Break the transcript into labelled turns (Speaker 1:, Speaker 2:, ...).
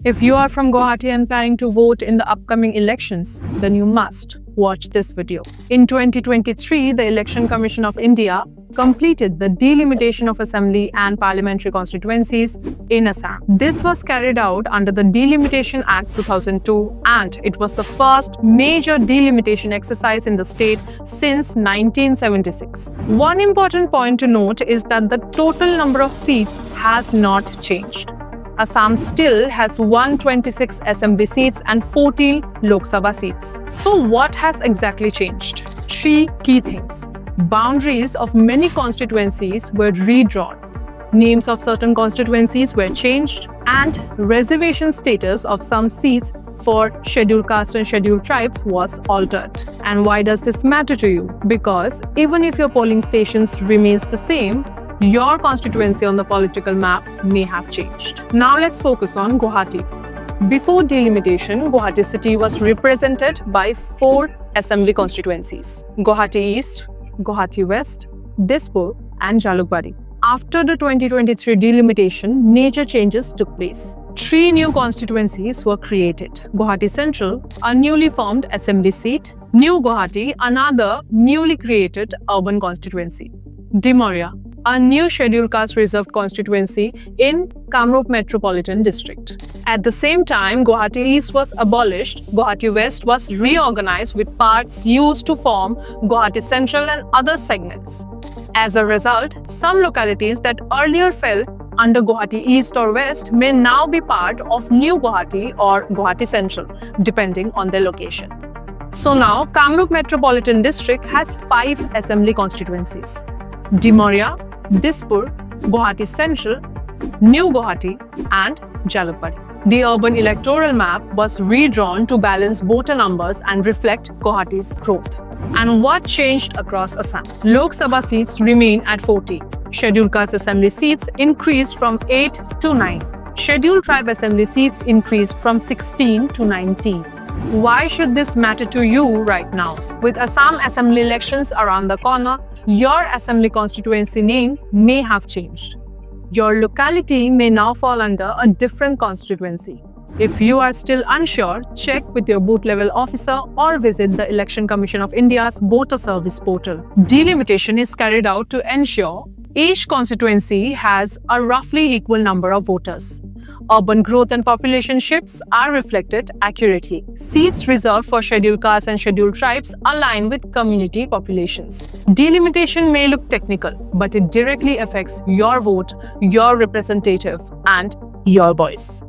Speaker 1: If you are from Guwahati and planning to vote in the upcoming elections, then you must watch this video. In 2023, the Election Commission of India completed the delimitation of assembly and parliamentary constituencies in Assam. This was carried out under the Delimitation Act 2002, and it was the first major delimitation exercise in the state since 1976. One important point to note is that the total number of seats has not changed. Assam still has 126 assembly seats and 14 Lok Sabha seats. So what has exactly changed? Three key things. Boundaries of many constituencies were redrawn. Names of certain constituencies were changed, and reservation status of some seats for scheduled castes and scheduled tribes was altered. And why does this matter to you? Because even if your polling stations remains the same, your constituency on the political map may have changed. Now let's focus on Guwahati. Before delimitation, Guwahati city was represented by 4 assembly constituencies: Guwahati East, Guwahati West, Dispur and Jalukbari. After the 2023 delimitation, major changes took place. 3 new constituencies were created: Guwahati Central, a newly formed assembly seat; New Guwahati, another newly created urban constituency; Dimoria, a new scheduled caste reserved constituency in Kamrup Metropolitan District. At the same time, Guwahati East was abolished, Guwahati West was reorganized with parts used to form Guwahati Central and other segments. As a result, some localities that earlier fell under Guwahati East or West may now be part of New Guwahati or Guwahati Central, depending on their location. So now, Kamrup Metropolitan District has 5 assembly constituencies: Dimoria, Dispur, Guwahati Central, New Guwahati and Jalukbari. The urban electoral map was redrawn to balance voter numbers and reflect Guwahati's growth. And what changed across Assam? Lok Sabha seats remain at 40. Scheduled caste assembly seats increased from 8 to 9. Scheduled tribe assembly seats increased from 16 to 19. Why should this matter to you right now? With Assam assembly elections around the corner, your assembly constituency name may have changed. Your locality may now fall under a different constituency. If you are still unsure, check with your booth level officer or visit the Election Commission of India's voter service portal. Delimitation is carried out to ensure each constituency has a roughly equal number of voters. Urban growth and population shifts are reflected accurately. Seats reserved for scheduled castes and scheduled tribes align with community populations. Delimitation may look technical, but it directly affects your vote, your representative, and your voice.